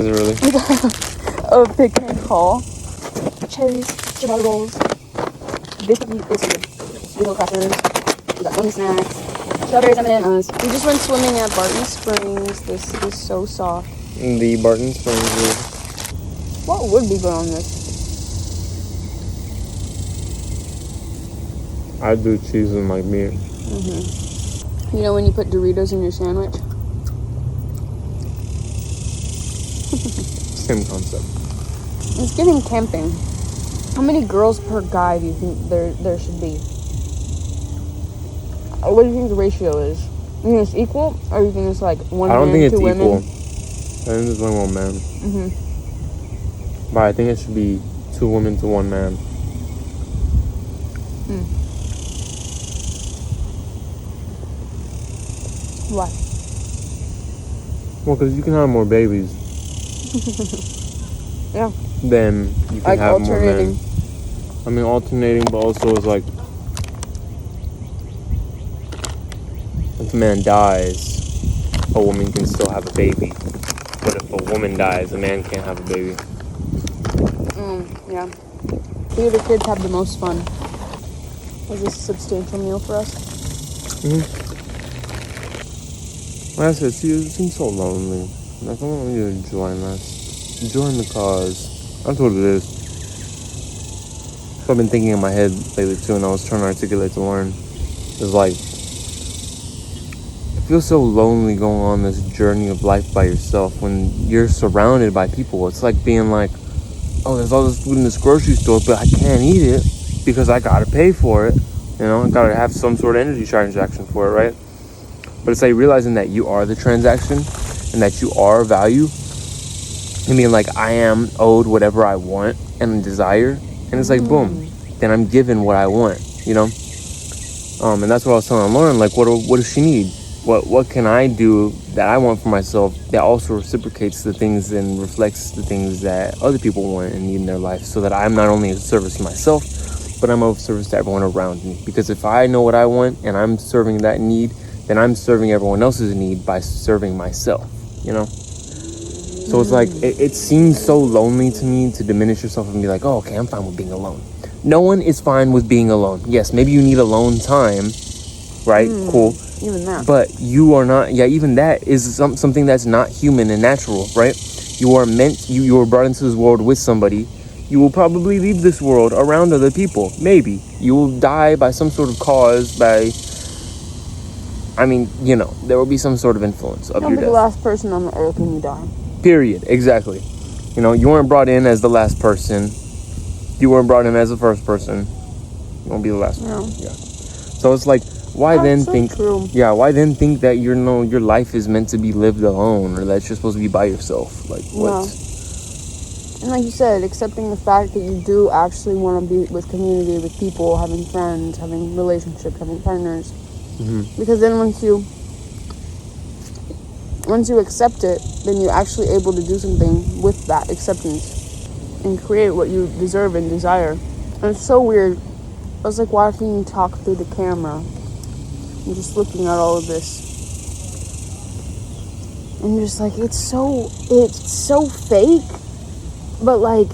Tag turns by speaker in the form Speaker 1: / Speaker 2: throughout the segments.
Speaker 1: Is it really?
Speaker 2: A picnic haul. Cherries, ciabatta rolls, biscuit little crackers. We got gummy snacks, strawberries, M&Ms. We just went swimming at Barton Springs. This is so soft.
Speaker 1: The Barton Springs.
Speaker 2: What would be good on this?
Speaker 1: I do cheese and like meat.
Speaker 2: You know when you put Doritos in your sandwich?
Speaker 1: Same concept.
Speaker 2: It's giving camping. How many girls per guy do you think there should be? What do you think the ratio is? You think it's equal, or you think it's like one man,
Speaker 1: I don't think it's
Speaker 2: two
Speaker 1: equal.
Speaker 2: women?
Speaker 1: I think there's only one man. But I think it should be 2 women to 1 man.
Speaker 2: Why?
Speaker 1: Well, because you can have more babies.
Speaker 2: Yeah.
Speaker 1: Then you can
Speaker 2: Like
Speaker 1: have more
Speaker 2: alternating.
Speaker 1: men. I mean, alternating, but also it's like if a man dies, a woman can still have a baby. But if a woman dies, a man can't have a baby.
Speaker 2: Yeah. Who do the kids have the most fun? Is this a substantial meal for us?
Speaker 1: Like I said, see, it seems so lonely. Like, I want you to join us. Join the cause. That's what it is. So I've been thinking in my head lately too, and I was trying to articulate to Lauren. It's like, it feels so lonely going on this journey of life by yourself when you're surrounded by people. It's like being like, oh, there's all this food in this grocery store, but I can't eat it because I gotta pay for it. You know, I gotta have some sort of energy transaction for it, right? But it's like realizing that you are the transaction and that you are value. I mean, like, I am owed whatever I want and desire. And it's like, boom, then I'm given what I want, you know? And that's what I was telling Lauren, like, what does she need? What can I do that I want for myself that also reciprocates the things and reflects the things that other people want and need in their life, so that I'm not only of service to myself, but I'm of service to everyone around me. Because if I know what I want and I'm serving that need, then I'm serving everyone else's need by serving myself, you know? So it's like, it seems so lonely to me to diminish yourself and be like, oh, okay, I'm fine with being alone. No one is fine with being alone. Yes, maybe you need alone time, right? Cool.
Speaker 2: Even that.
Speaker 1: But you are not, even that is something that's not human and natural, right? You are you were brought into this world with somebody. You will probably leave this world around other people. Maybe. You will die by some sort of cause, there will be some sort of influence of your
Speaker 2: You'll be
Speaker 1: death.
Speaker 2: the last person on the earth when you die.
Speaker 1: Period. Exactly. You know, you weren't brought in as the last person. You weren't brought in as the first person. You won't be the last one. Yeah. So it's like, why then think that your life is meant to be lived alone, or that you're supposed to be by yourself? Like, what?
Speaker 2: And like you said, accepting the fact that you do actually want to be with community, with people, having friends, having relationships, having partners. Because then once you accept it, then you're actually able to do something with that acceptance and create what you deserve and desire. And it's so weird. I was like watching you talk through the camera and just looking at all of this. And you're just like, it's so fake, but like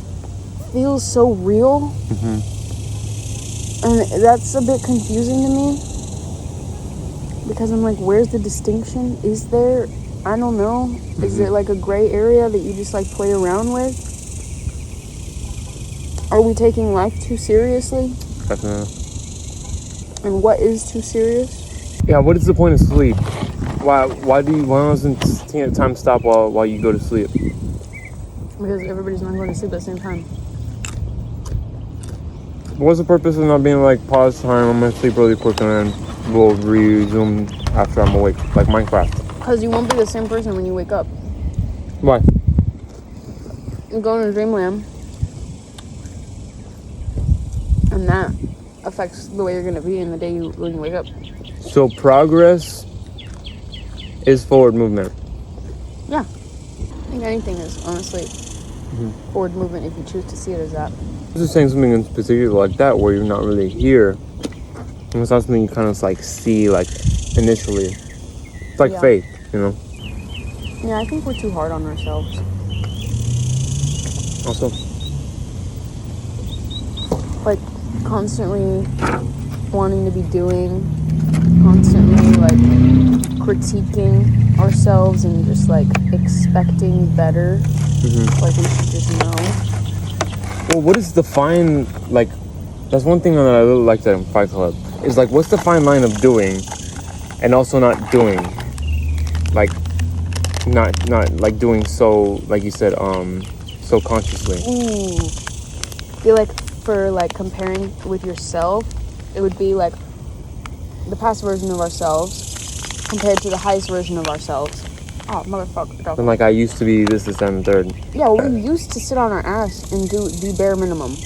Speaker 2: feels so real. And that's a bit confusing to me. Because I'm like, where's the distinction? Is there? I don't know. Is it like a gray area that you just like play around with? Are we taking life too seriously?
Speaker 1: Definitely.
Speaker 2: And what is too serious?
Speaker 1: Yeah, what is the point of sleep? Why doesn't time stop while you go to sleep?
Speaker 2: Because everybody's not going to sleep at the same time.
Speaker 1: What's the purpose of not being like, pause time, I'm gonna sleep really quick and then we'll resume after I'm awake, like Minecraft?
Speaker 2: Because you won't be the same person when you wake up.
Speaker 1: Why?
Speaker 2: You go into dreamland, and that affects the way you're going to be in the day when you wake up.
Speaker 1: So progress is forward movement.
Speaker 2: Yeah. I think anything is, honestly, forward movement if you choose to see it as that.
Speaker 1: I was just saying something in particular like that where you're not really here. And it's not something you kind of like see like initially. It's like faith, you know?
Speaker 2: Yeah, I think we're too hard on ourselves.
Speaker 1: Also,
Speaker 2: like constantly wanting to be doing, constantly like critiquing ourselves and just like expecting better. Like we should just know.
Speaker 1: well, what is the fine, like, that's one thing that I really like that in Fight Club, is like, what's the fine line of doing and also not doing? Like, not like doing so, like you said, so consciously.
Speaker 2: Ooh. I feel like for like comparing with yourself, it would be like the past version of ourselves compared to the highest version of ourselves. Oh, motherfucker.
Speaker 1: And like, I used to be this, that, and third.
Speaker 2: Yeah, well, we used to sit on our ass and do the bare minimum.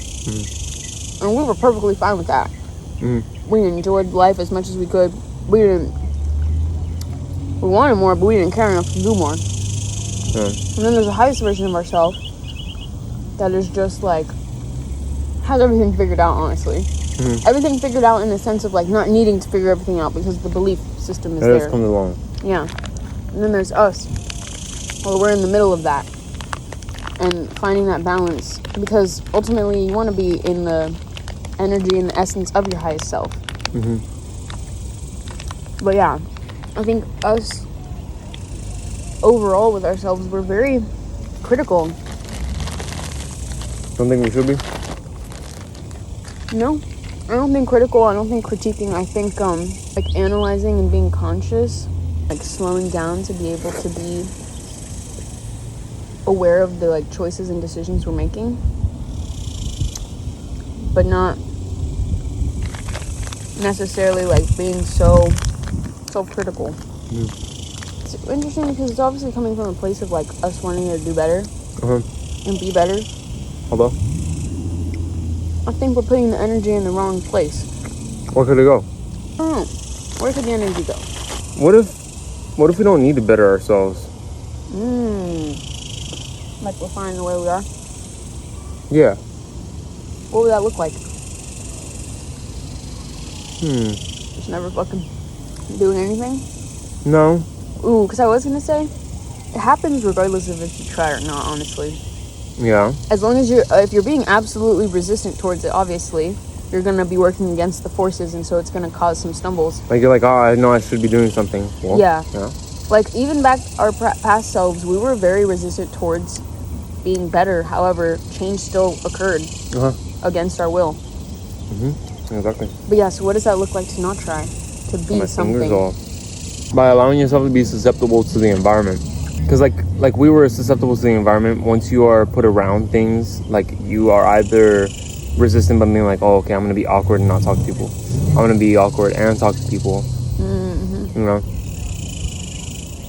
Speaker 2: And we were perfectly fine with that. We enjoyed life as much as we could. We wanted more, but we didn't care enough to do more. And then there's the highest version of ourselves that is just like, has everything figured out, honestly. Everything figured out in the sense of like not needing to figure everything out because the belief system is there.
Speaker 1: It comes along.
Speaker 2: Yeah. And then there's us. Well, we're in the middle of that. And finding that balance. Because ultimately you want to be in the energy and the essence of your highest self. But yeah, I think us overall with ourselves, we're very critical.
Speaker 1: Don't think we should be?
Speaker 2: No, I don't think critical. I don't think critiquing. I think like analyzing and being conscious, like slowing down to be able to be aware of the like choices and decisions we're making, but not necessarily like being so self-critical. It's interesting because it's obviously coming from a place of like us wanting to do better and be better.
Speaker 1: Although,
Speaker 2: I think we're putting the energy in the wrong place.
Speaker 1: where could it go?
Speaker 2: I don't know. Where could the energy go?
Speaker 1: What if we don't need to better ourselves?
Speaker 2: Like we're fine the way we are?
Speaker 1: Yeah.
Speaker 2: What would that look like? Just never fucking doing anything?
Speaker 1: No.
Speaker 2: Ooh, because I was going to say, it happens regardless of if you try or not, honestly.
Speaker 1: Yeah.
Speaker 2: As long as if you're being absolutely resistant towards it, obviously, you're going to be working against the forces, and so it's going to cause some stumbles.
Speaker 1: Like, you're like, oh, I know I should be doing something. Well,
Speaker 2: yeah.
Speaker 1: Yeah.
Speaker 2: Like, even back our past selves, we were very resistant towards being better. However, change still occurred against our will.
Speaker 1: Exactly.
Speaker 2: But yeah, so what does that look like to not try? To be something?
Speaker 1: By allowing yourself to be susceptible to the environment. Because like we were susceptible to the environment. Once you are put around things, like you are either resistant by being like, oh, okay, I'm going to be awkward and not talk to people. I'm going to be awkward and talk to people. You know?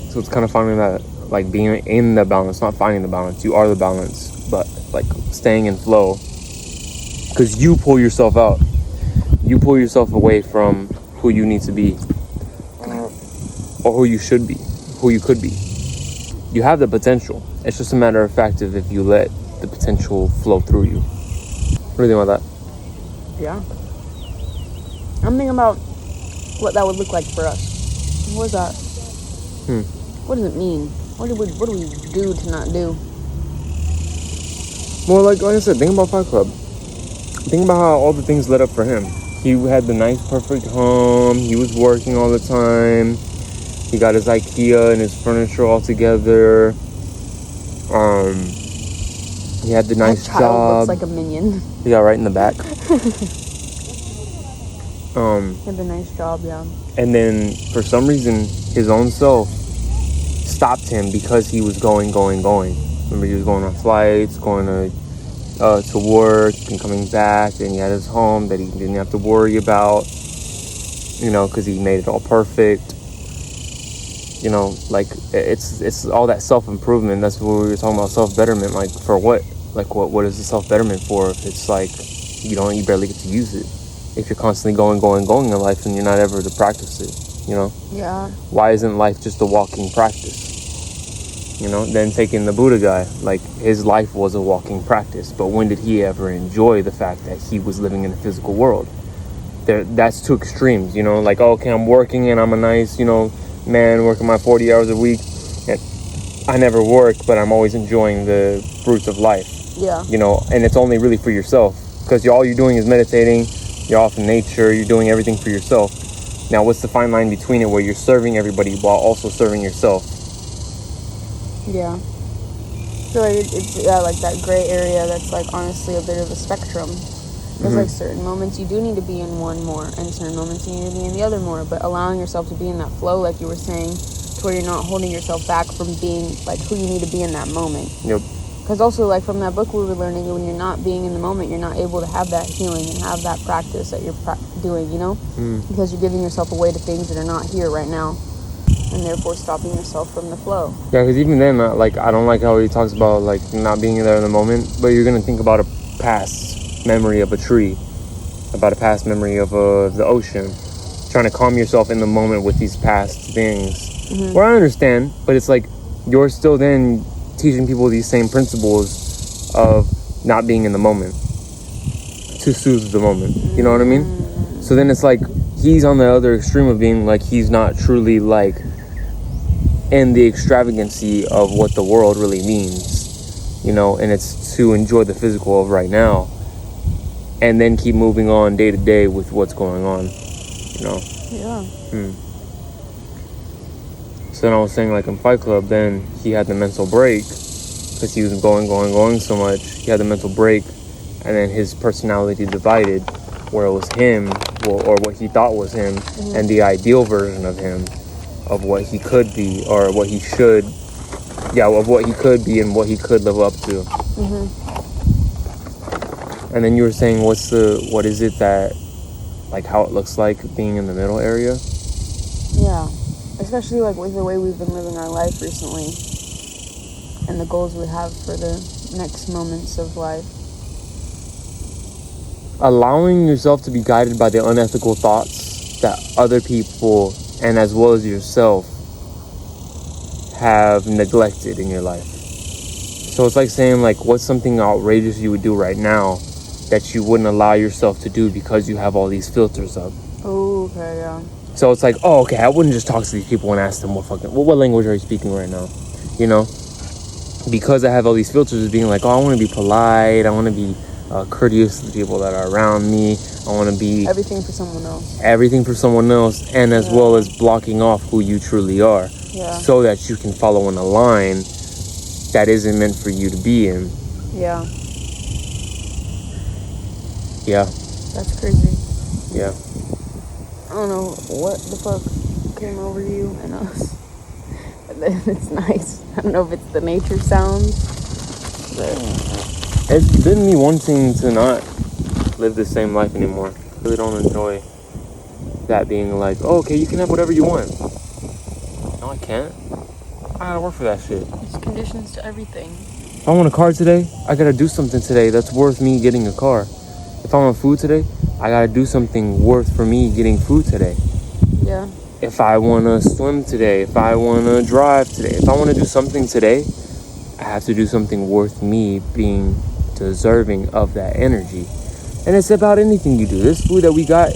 Speaker 1: So it's kind of finding that, like being in the balance, not finding the balance. You are the balance, but like staying in flow. Because you pull yourself out. You pull yourself away from who you need to be. Or who you should be. Who you could be. You have the potential. It's just a matter of fact of if you let the potential flow through you. What do you think about that?
Speaker 2: Yeah. I'm thinking about what that would look like for us. What is that? What does it mean? What do we do to not do?
Speaker 1: Well, like I said, think about Fight Club. Think about how all the things led up for him. He had the nice, perfect home. He was working all the time. He got his IKEA and his furniture all together. He had the nice
Speaker 2: that child
Speaker 1: job.
Speaker 2: looks like a minion.
Speaker 1: Yeah, right in the back.
Speaker 2: He had a nice job, yeah.
Speaker 1: And then, for some reason, his own self stopped him because he was going. Remember, he was going on flights, going to work and coming back, and he had his home that he didn't have to worry about, you know, because he made it all perfect. You know, like, it's all that self-improvement. That's what we were talking about, self-betterment. Like, for what? Like, what is the self-betterment for if it's like you barely get to use it? If you're constantly going in life and you're not ever to practice it, you know?
Speaker 2: Yeah.
Speaker 1: Why isn't life just a walking practice? You know, then taking the Buddha guy, like, his life was a walking practice, but when did he ever enjoy the fact that he was living in a physical world? That's two extremes, you know, like, okay, I'm working and I'm a nice, you know, man working my 40 hours a week, and I never work, but I'm always enjoying the fruits of life.
Speaker 2: Yeah.
Speaker 1: You know, and it's only really for yourself, because all you're doing is meditating. You're off in nature. You're doing everything for yourself. Now, what's the fine line between it where you're serving everybody while also serving yourself?
Speaker 2: Yeah. So it's like that gray area that's like honestly a bit of a spectrum. There's like certain moments you do need to be in one more, and certain moments you need to be in the other more. But allowing yourself to be in that flow, like you were saying, to where you're not holding yourself back from being like who you need to be in that moment.
Speaker 1: Yep.
Speaker 2: Because also, like from that book we were learning, when you're not being in the moment, you're not able to have that healing and have that practice that you're doing, you know? Because you're giving yourself away to things that are not here right now, and therefore stopping yourself from the flow.
Speaker 1: Yeah, because even then, like, I don't like how he talks about like not being there in the moment, but you're gonna think about a past memory of a tree, about a past memory of the ocean, trying to calm yourself in the moment with these past things. Well, I understand, but it's like you're still then teaching people these same principles of not being in the moment to soothe the moment. You know what I mean? So then it's like he's on the other extreme of being like he's not truly like in the extravagancy of what the world really means, you know, and it's to enjoy the physical of right now and then keep moving on day to day with what's going on, you know.
Speaker 2: Yeah.
Speaker 1: So then I was saying, like in Fight Club, then he had the mental break because he was going so much. He had the mental break, and then his personality divided, where it was him, or what he thought was him, and the ideal version of him, of what he could be, or what he should, of what he could be and what he could live up to. And then you were saying, what is it that, like how it looks like being in the middle area?
Speaker 2: Yeah. Especially like with the way we've been living our life recently and the goals we have for the next moments of life.
Speaker 1: Allowing yourself to be guided by the unethical thoughts that other people, and as well as yourself, have neglected in your life. So it's like saying, like, what's something outrageous you would do right now that you wouldn't allow yourself to do because you have all these filters up?
Speaker 2: Oh, okay, yeah.
Speaker 1: So it's like, oh, okay, I wouldn't just talk to these people and ask them what language are you speaking right now? You know? Because I have all these filters of being like, oh, I want to be polite, I want to be courteous to the people that are around me, I want to be
Speaker 2: everything for someone else.
Speaker 1: Everything for someone else, and as well as blocking off who you truly are.
Speaker 2: Yeah. So
Speaker 1: that you can follow in a line that isn't meant for you to be in.
Speaker 2: Yeah.
Speaker 1: Yeah.
Speaker 2: That's crazy.
Speaker 1: Yeah.
Speaker 2: I don't know what the fuck came over you and us. But it's nice. I don't know if it's the nature sounds, but
Speaker 1: it's been me wanting to not live the same life anymore. I really don't enjoy that being like, oh, okay, you can have whatever you want. No, I can't. I gotta work for that shit.
Speaker 2: There's conditions to everything.
Speaker 1: If I want a car today, I gotta do something today that's worth me getting a car. If I want food today, I gotta do something worth for me getting food today.
Speaker 2: Yeah.
Speaker 1: If I wanna swim today, if I wanna drive today, if I wanna do something today, I have to do something worth me being deserving of that energy. And it's about anything you do. This food that we got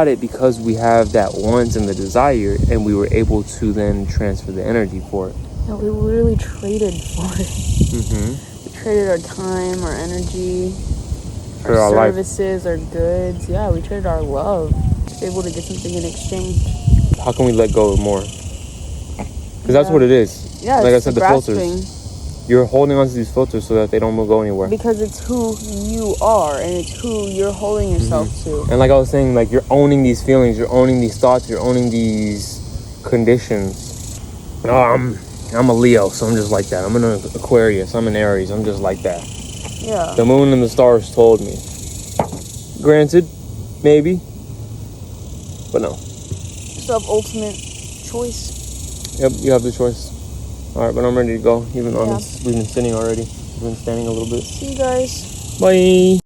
Speaker 1: it because we have that want and the desire, and we were able to then transfer the energy for it.
Speaker 2: Yeah, we literally traded for it. We traded our time, our energy,
Speaker 1: for
Speaker 2: our
Speaker 1: life.
Speaker 2: Services, our goods. Yeah, we traded our love to be able to get something in exchange.
Speaker 1: How can we let go of more? Because that's what it is.
Speaker 2: Yeah,
Speaker 1: like I
Speaker 2: it's
Speaker 1: said, the
Speaker 2: grasping.
Speaker 1: filters. You're holding onto these filters so that they don't go anywhere.
Speaker 2: Because it's who you are and it's who you're holding yourself to.
Speaker 1: And like I was saying, like you're owning these feelings, you're owning these thoughts, you're owning these conditions. Oh, I'm a Leo, so I'm just like that. I'm an Aquarius, I'm an Aries, I'm just like that.
Speaker 2: Yeah.
Speaker 1: The moon and the stars told me. Granted, maybe, but no.
Speaker 2: Still have ultimate choice.
Speaker 1: Yep, you have the choice. All right, but I'm ready to go. Even though
Speaker 2: Yeah.
Speaker 1: we've been sitting already. We've been standing a little bit.
Speaker 2: See you guys.
Speaker 1: Bye.